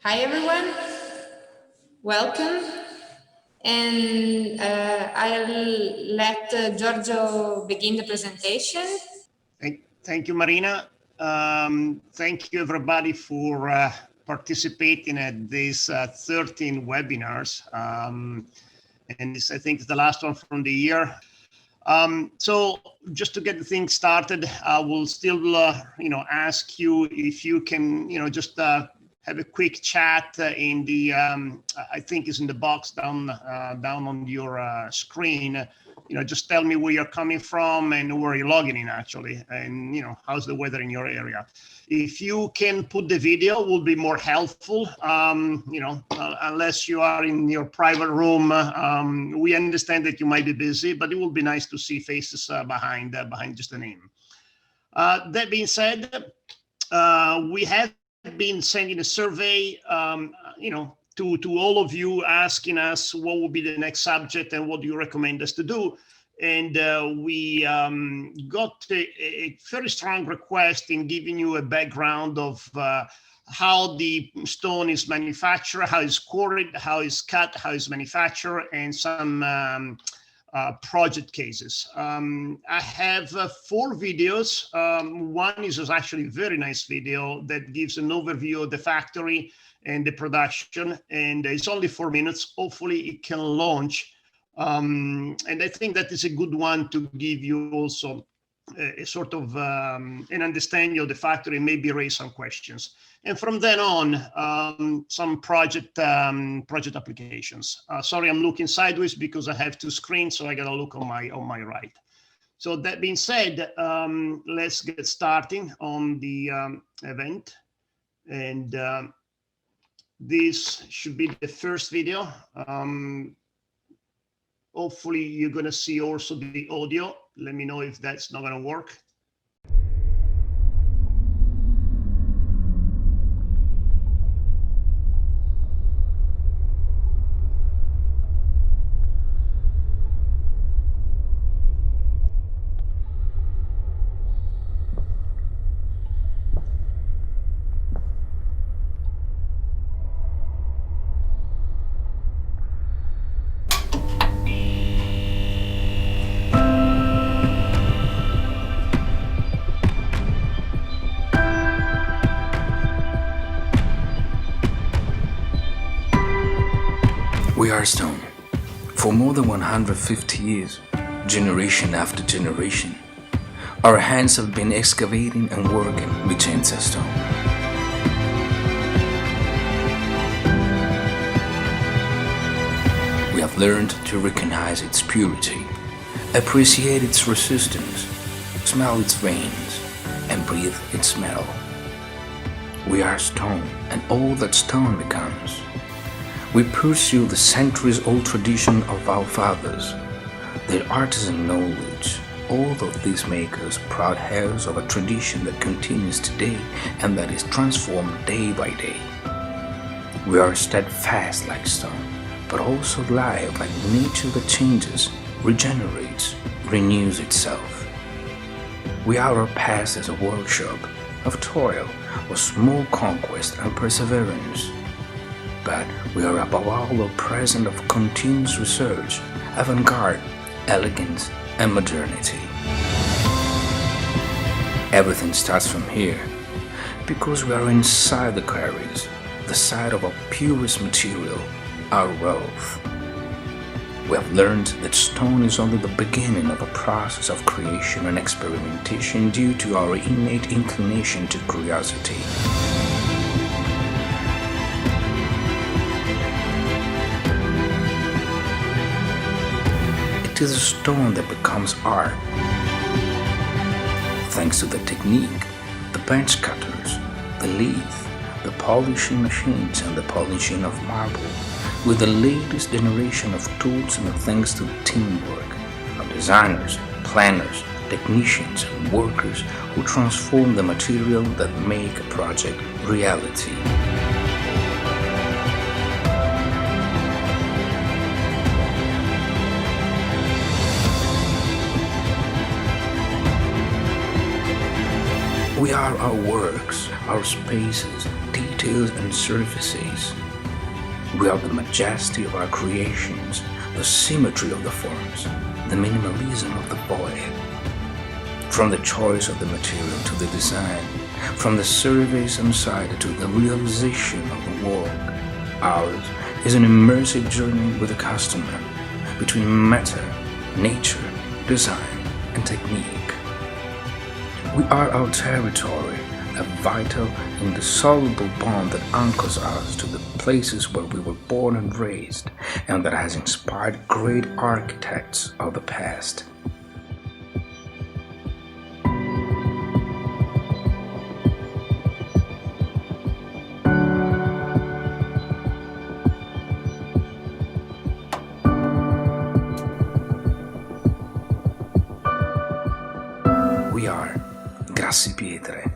Hi everyone, welcome. And I'll let Giorgio begin the presentation. Thank you, Marina. Thank you everybody for participating at these 13 webinars. And this, I think, is the last one from the year. So just to get things started, I will still, ask you if you can, just have a quick chat in the, I think is in the box down on your screen. Just tell me where you're coming from and where you're logging in actually, and how's the weather in your area. If you can put the video, will be more helpful. Unless you are in your private room, we understand that you might be busy, but it will be nice to see faces behind just the name. That being said, we have been sending a survey, to all of you, asking us what will be the next subject and what do you recommend us to do. And we got a very strong request in giving you a background of how the stone is manufactured, how it's quarried, how it's cut, how it's manufactured, and some project cases. I have 4 videos. One is actually a very nice video that gives an overview of the factory and the production, and it's only 4 minutes. Hopefully it can launch. And I think that is a good one to give you also a sort of an understanding of the factory, and maybe raise some questions. And from then on, some project applications. Sorry, I'm looking sideways because I have 2 screens, so I gotta look on my right. So that being said, let's get starting on the event. And this should be the first video. Hopefully you're gonna see also the audio. Let me know if that's not gonna work. We are stone. For more than 150 years, generation after generation, our hands have been excavating and working with chains of stone. We have learned to recognize its purity, appreciate its resistance, smell its veins, and breathe its smell. We are stone and all that stone becomes. We pursue the centuries-old tradition of our fathers, their artisan knowledge. All of these make us proud heirs of a tradition that continues today and that is transformed day by day. We are steadfast like stone, but also alive like nature that changes, regenerates, renews itself. We are our past as a workshop of toil, of small conquest and perseverance. But we are above all a present of continuous research, avant-garde, elegance, and modernity. Everything starts from here, because we are inside the quarries, the site of our purest material, our wealth. We have learned that stone is only the beginning of a process of creation and experimentation due to our innate inclination to curiosity. It is a stone that becomes art. Thanks to the technique, the bench cutters, the lathe, the polishing machines, and the polishing of marble, with the latest generation of tools, and thanks to the teamwork of designers, planners, technicians, and workers who transform the material that make a project reality. We are our works, our spaces, details, details and surfaces. We are the majesty of our creations, the symmetry of the forms, the minimalism of the void. From the choice of the material to the design, from the survey side to the realization of the work, ours is an immersive journey with the customer between matter, nature, design, and technique. We are our territory, a vital, indissoluble bond that anchors us to the places where we were born and raised, and that has inspired great architects of the past. We are Grassi Pietre.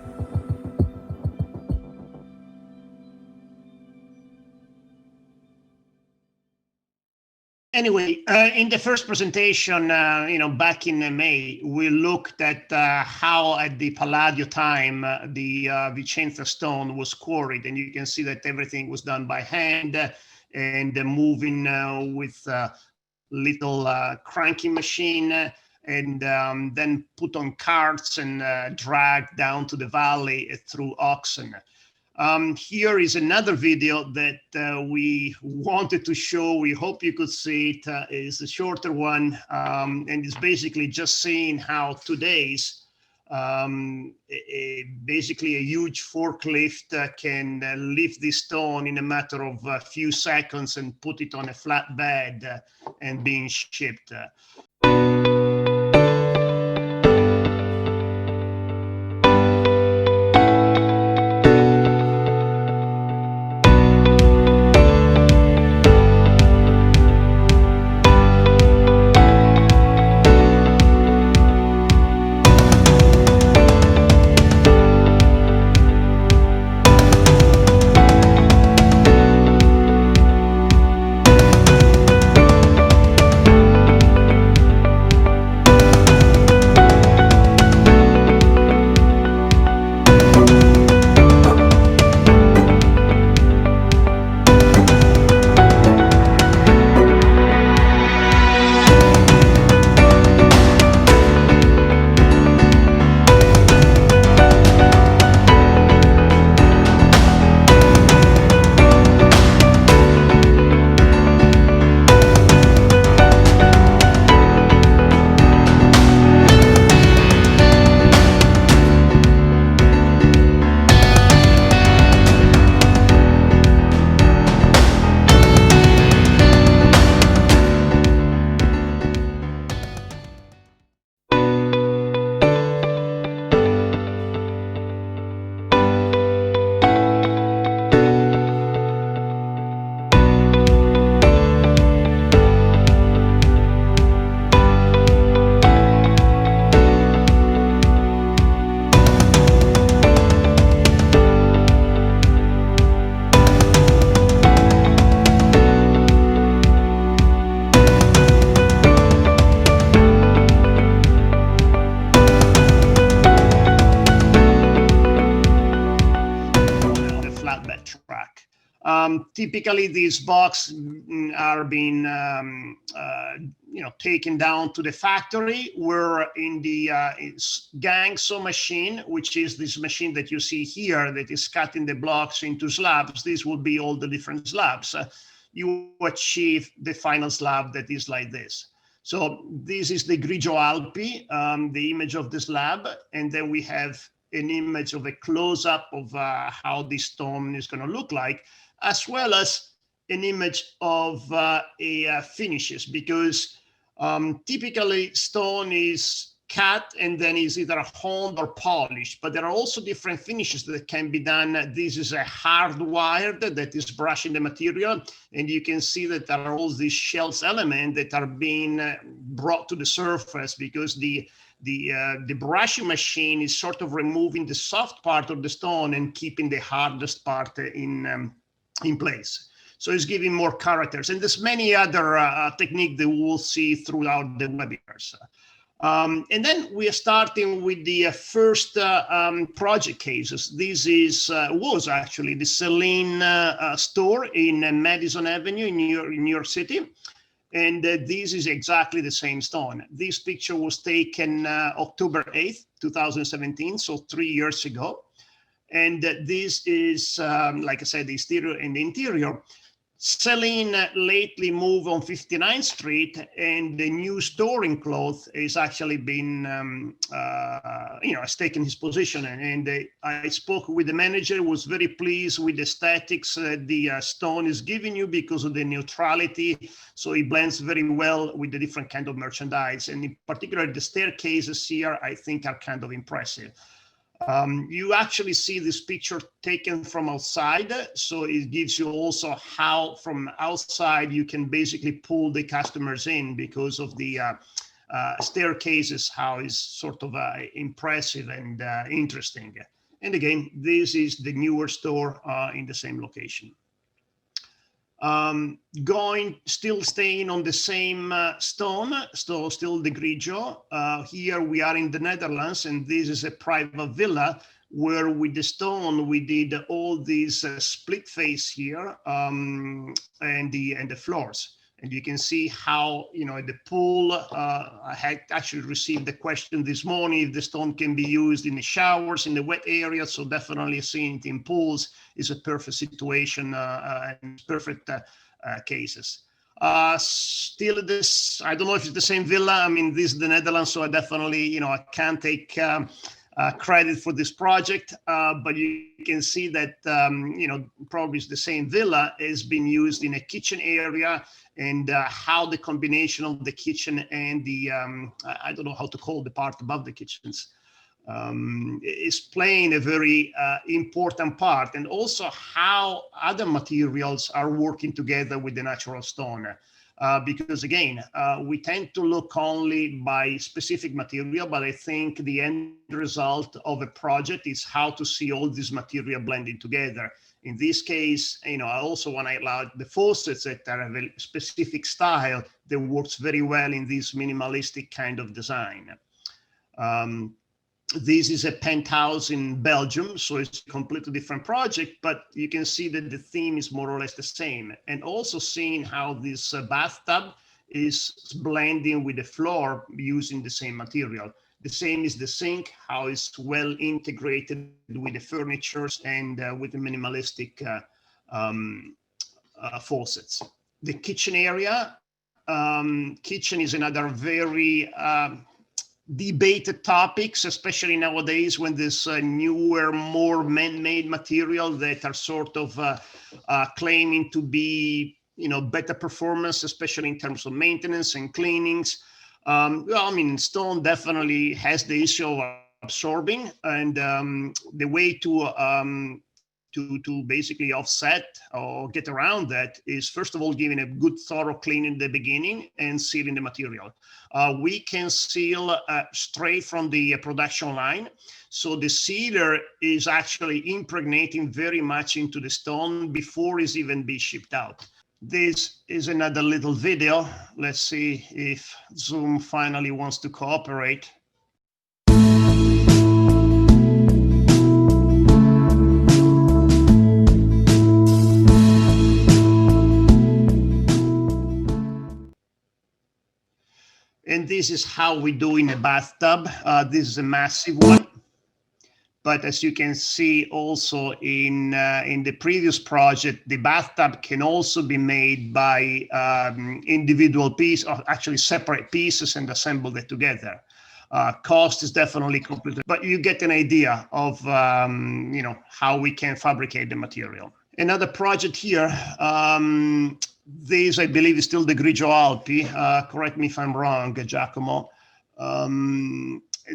Anyway, in the first presentation, back in May, we looked at how at the Palladio time the Vicenza stone was quarried, and you can see that everything was done by hand and moving with a little cranking machine, and then put on carts and dragged down to the valley through oxen. Here is another video that we wanted to show. We hope you could see it. It's a shorter one, and it's basically just seeing how today's basically a huge forklift can lift this stone in a matter of a few seconds and put it on a flatbed and being shipped. Typically, these boxes are being taken down to the factory, where in the gang saw machine, which is this machine that you see here that is cutting the blocks into slabs. These will be all the different slabs. You achieve the final slab that is like this. So this is the Grigio Alpi, the image of the slab, and then we have an image of a close-up of how this stone is going to look like, as well as an image of finishes, because typically stone is cut and then is either honed or polished, but there are also different finishes that can be done. This is a hardwired that is brushing the material, and you can see that there are all these shells elements that are being brought to the surface, because the brushing machine is sort of removing the soft part of the stone and keeping the hardest part in place. So it's giving more characters. And there's many other techniques that we'll see throughout the webinars. And then we are starting with the first project cases. This was actually the Celine store in Madison Avenue in New York City. And this is exactly the same stone. This picture was taken October 8th, 2017, so 3 years ago. And this is, like I said, the exterior and the interior. Celine lately moved on 59th Street, and the new store in cloth has actually been, has taken his position. And I spoke with the manager, was very pleased with the aesthetics the stone is giving you because of the neutrality. So it blends very well with the different kind of merchandise. And in particular, the staircases here, I think, are kind of impressive. You actually see this picture taken from outside, so it gives you also how from outside you can basically pull the customers in because of the staircases, how it's sort of impressive and interesting. And again, this is the newer store in the same location. Still staying on the same stone, so still the Grigio. Here we are in the Netherlands, and this is a private villa where with the stone we did all these split face here and the floors. And you can see how, the pool, I had actually received the question this morning if the stone can be used in the showers, in the wet area. So definitely seeing it in pools is a perfect situation and perfect cases. Still this, I don't know if it's the same villa. I mean, this is the Netherlands, so I definitely, I can't take credit for this project, but you can see that, probably the same villa has been used in a kitchen area, and how the combination of the kitchen and the, I don't know how to call the part above the kitchens, is playing a very important part, and also how other materials are working together with the natural stone. Because again, we tend to look only by specific material, but I think the end result of a project is how to see all this material blending together. In this case, I also want to allow the faucets that have a specific style that works very well in this minimalistic kind of design. This is a penthouse in Belgium, so it's a completely different project, but you can see that the theme is more or less the same. And also seeing how this bathtub is blending with the floor using the same material. The same is the sink, how it's well integrated with the furnitures and with the minimalistic faucets. The kitchen area, kitchen is another very debated topics, especially nowadays when there's newer, more man-made material that are sort of claiming to be, better performance, especially in terms of maintenance and cleanings. Stone definitely has the issue of absorbing, and the way to basically offset or get around that is, first of all, giving a good thorough cleaning in the beginning and sealing the material. We can seal straight from the production line. So the sealer is actually impregnating very much into the stone before it's even be shipped out. This is another little video. Let's see if Zoom finally wants to cooperate. And this is how we do in a bathtub. This is a massive one. But as you can see also in the previous project, the bathtub can also be made by individual pieces, or actually separate pieces, and assemble it together. Cost is definitely completely, but you get an idea of how we can fabricate the material. Another project here, this I believe is still the Grigio Alpi, correct me if I'm wrong, Giacomo,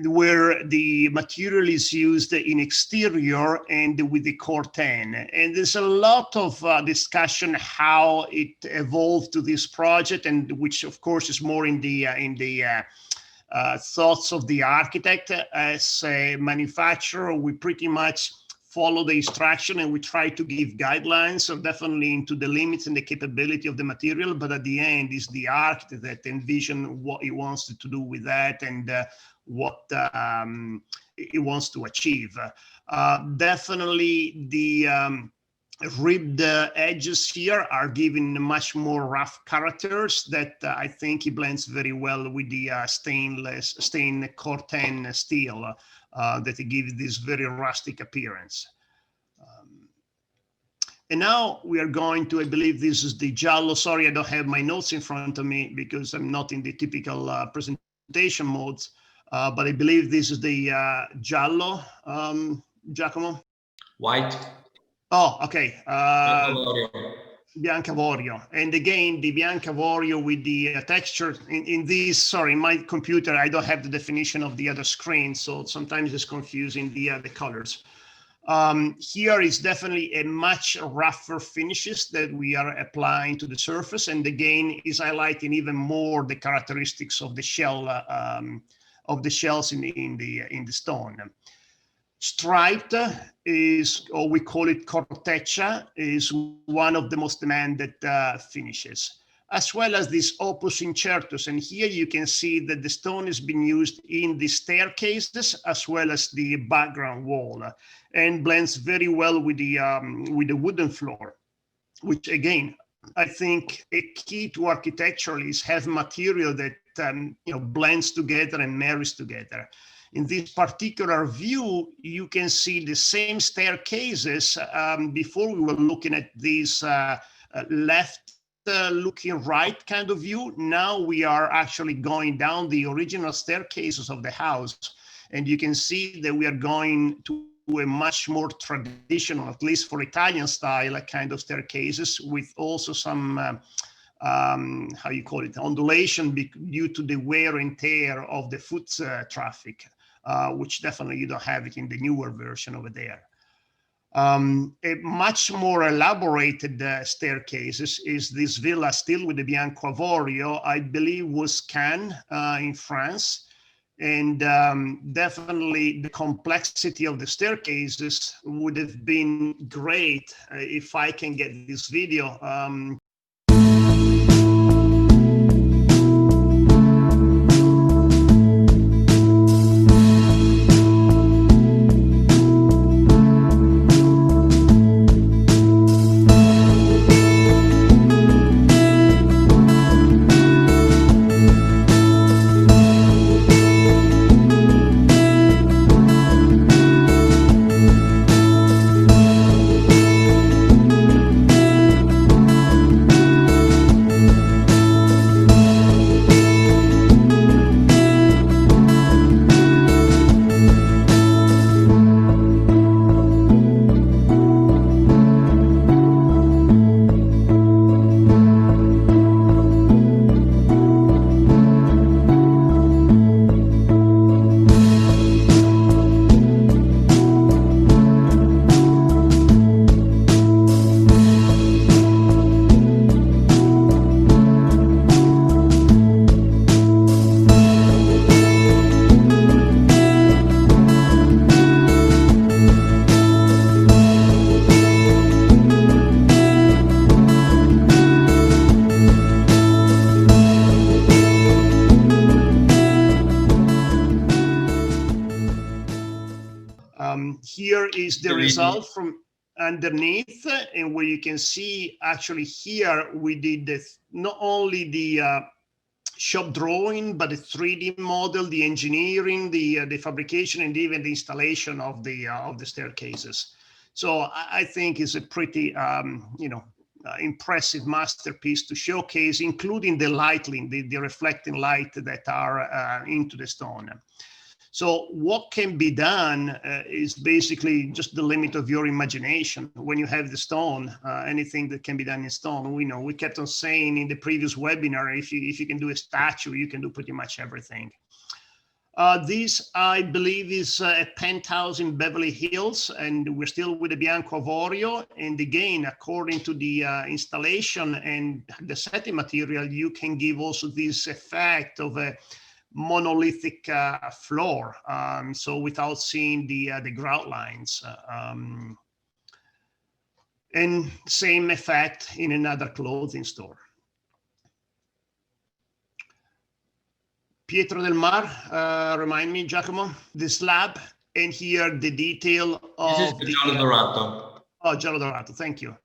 where the material is used in exterior and with the corten. And there's a lot of discussion how it evolved to this project, and which of course is more in the thoughts of the architect. As a manufacturer, we pretty much follow the instruction and we try to give guidelines, so definitely into the limits and the capability of the material, but at the end it's the architect that envision what he wants to do with that and what he wants to achieve. Definitely the ribbed edges here are giving much more rough characters that I think he blends very well with the stained Corten steel that it gives this very rustic appearance. And now we are going to, I believe this is the giallo. Sorry, I don't have my notes in front of me because I'm not in the typical presentation modes, but I believe this is the giallo, Giacomo? White. Oh, okay. Biancavorio. And again, the Biancavorio with the texture in this, sorry, my computer, I don't have the definition of the other screen, so sometimes it's confusing the colors. Here is definitely a much rougher finishes that we are applying to the surface, and again is highlighting even more the characteristics of the shell of the shells in the stone. Striped is, or we call it corteccia, is one of the most demanded finishes, as well as this opus incertus. And here you can see that the stone has been used in the staircases as well as the background wall, and blends very well with the wooden floor, which again, I think a key to architecture is have material that blends together and marries together. In this particular view, you can see the same staircases. Before we were looking at this left looking right kind of view. Now we are actually going down the original staircases of the house. And you can see that we are going to a much more traditional, at least for Italian style, kind of staircases with also some how you call it, ondulation due to the wear and tear of the foot traffic, which definitely you don't have it in the newer version over there. A much more elaborated staircases is this villa still with the Bianco Avorio, I believe was Cannes in France. And definitely the complexity of the staircases would have been great if I can get this video. Here is the result from underneath, and where you can see actually here we did not only the shop drawing, but the 3D model, the engineering, the fabrication, and even the installation of the staircases. So I think it's a pretty impressive masterpiece to showcase, including the lighting, the reflecting light that are into the stone. So what can be done is basically just the limit of your imagination. When you have the stone, anything that can be done in stone, we kept on saying in the previous webinar, if you can do a statue, you can do pretty much everything. This, I believe, is a penthouse in Beverly Hills, and we're still with the Bianco Avorio. And again, according to the installation and the setting material, you can give also this effect of a monolithic floor, so without seeing the grout lines. And same effect in another clothing store. Pietro del Mar, remind me, Giacomo, the slab, and here the detail of this is the Giallo Dorato. Oh, Giallo Dorato, thank you.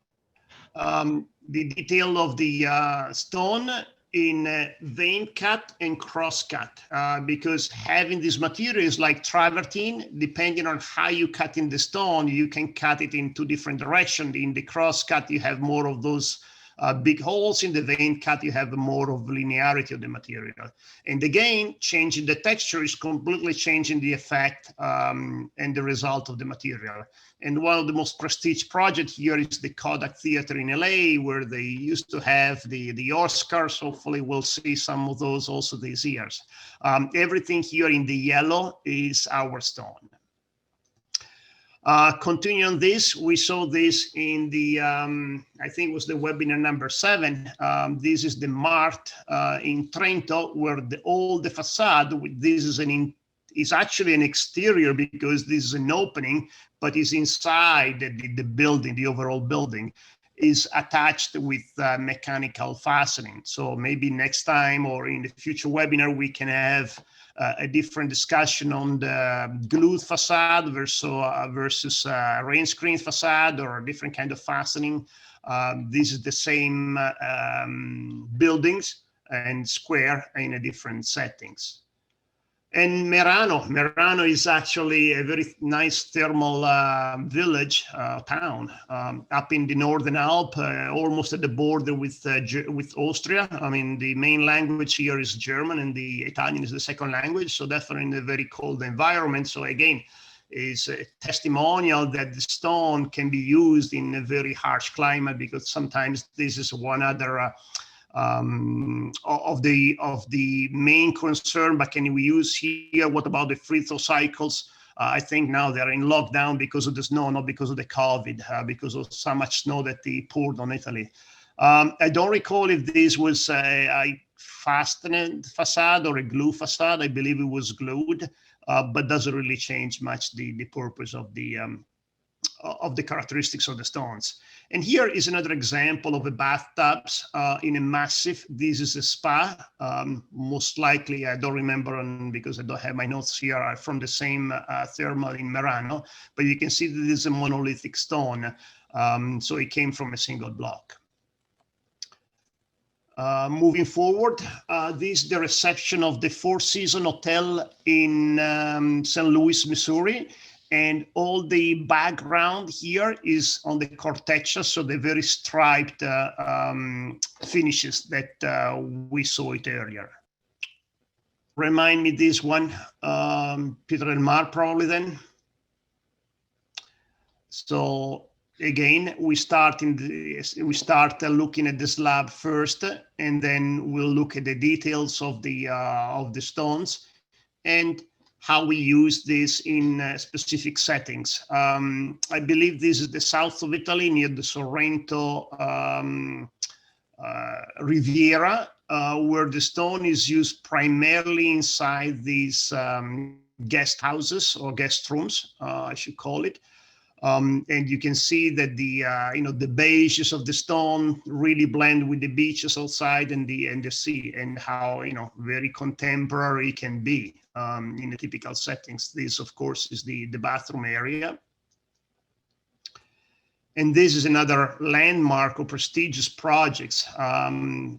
The detail of the stone in vein cut and cross cut, because having this material is like travertine. Depending on how you cut in the stone, you can cut it in two different directions. In the cross cut, you have more of those big holes. In the vein cut, you have more of linearity of the material. And again, changing the texture is completely changing the effect and the result of the material. And one of the most prestigious projects here is the Kodak Theater in LA, where they used to have the Oscars. Hopefully we'll see some of those also these years. Everything here in the yellow is our stone. Continuing on this, we saw this in the, I think it was the webinar number 7. This is the Mart in Trento, where all the facade, this is actually an exterior because this is an opening, but is inside the building, the overall building is attached with mechanical fastening. So maybe next time or in the future webinar, we can have a different discussion on the glued facade versus rain screen facade or a different kind of fastening. This is the same buildings and square in a different settings. And Merano is actually a very nice thermal village, town, up in the Northern Alp, almost at the border with Austria. I mean, the main language here is German and the Italian is the second language, so definitely in a very cold environment. So again, is a testimonial that the stone can be used in a very harsh climate, because sometimes this is one other of the main concern. But can we use here? What about the freeze-thaw cycles? I think now they're in lockdown because of the snow, not because of the COVID, because of so much snow that they poured on Italy. I don't recall if this was a fastened facade or a glue facade. I believe it was glued, but doesn't really change much the purpose of the characteristics of the stones. And here is another example of a bathtubs in a massive. This is a spa. Most likely, I don't remember because I don't have my notes here, are from the same thermal in Merano, but you can see that this is a monolithic stone. So it came from a single block. Moving forward, this is the reception of the Four Seasons Hotel in St. Louis, Missouri. And all the background here is on the corteccia, so the very striped finishes that we saw it earlier. Remind me this one, Pietro del Mar probably then. So again, we start looking at the slab first, and then we'll look at the details of the stones and how we use this in specific settings. I believe this is the south of Italy, near the Sorrento Riviera, where the stone is used primarily inside these guest houses or guest rooms, I should call it. And you can see that the beiges of the stone really blend with the beaches outside and the sea, and how very contemporary it can be in the typical settings. This, of course, is the bathroom area. And this is another landmark of prestigious projects.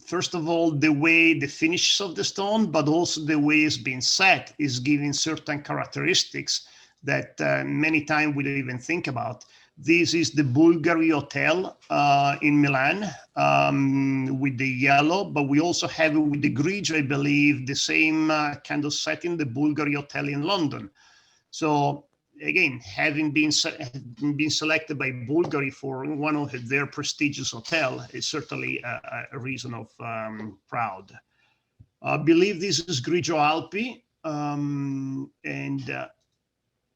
First of all, the way the finishes of the stone, but also the way it's been set, is giving certain characteristics that many times we don't even think about. This is the Bulgari Hotel in Milan with the yellow, but we also have it with the grigio, I believe, the same kind of setting, the Bulgari Hotel in London. So again, having been selected by Bulgari for one of their prestigious hotel is certainly a reason of proud. I believe this is Grigio Alpi and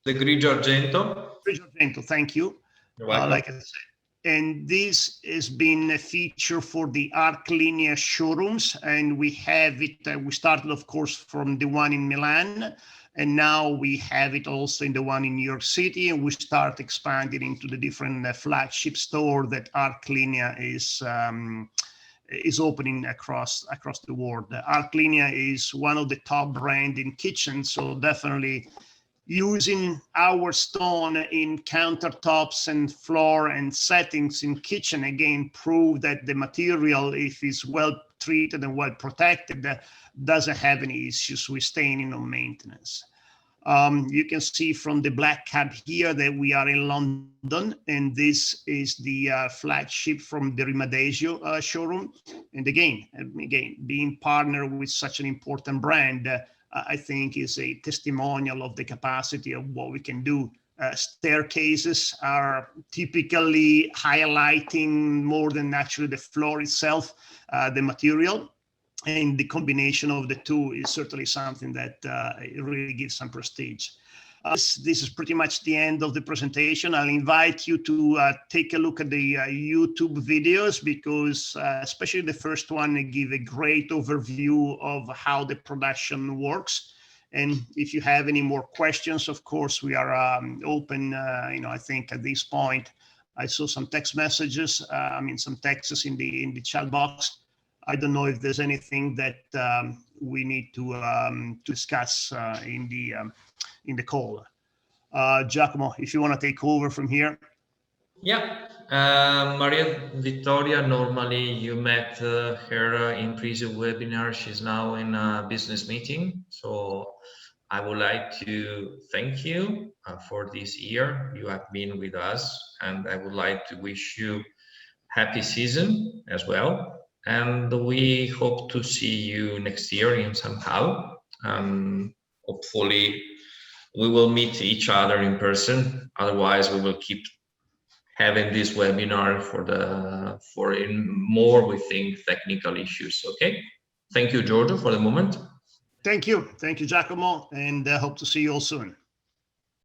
the Grigio Argento. Grigio Argento, thank you. You're welcome. Like I said, And this has been a feature for the Arc Linea showrooms. And we have it, we started, of course, from the one in Milan. And now we have it also in the one in New York City. And we start expanding into the different flagship store that Arc Linea is opening across the world. Arc Linea is one of the top brand in kitchen. So definitely using our stone in countertops and floor and settings in kitchen, again, prove that the material, if it's well treated and well protected, doesn't have any issues with staining or maintenance. You can see from the black cab here that we are in London, and this is the flagship from the Rimadesio showroom. And again, being partnered with such an important brand, I think is a testimonial of the capacity of what we can do. Staircases are typically highlighting more than actually the floor itself, the material. And the combination of the two is certainly something that really gives some prestige. This is pretty much the end of the presentation. I'll invite you to take a look at the YouTube videos, because especially the first one give a great overview of how the production works. And if you have any more questions, of course, we are open. I think at this point, I saw some text messages, some texts in the chat box. I don't know if there's anything that we need to discuss in the call. Giacomo, if you want to take over from here. Yeah, Maria Vittoria, normally you met her in previous webinar. She's now in a business meeting. So I would like to thank you for this year. You have been with us, and I would like to wish you happy season as well. And we hope to see you next year in somehow. Hopefully we will meet each other in person. Otherwise, we will keep having this webinar for more, we think, technical issues. Okay. Thank you, Giorgio, for the moment. Thank you, Giacomo, and hope to see you all soon.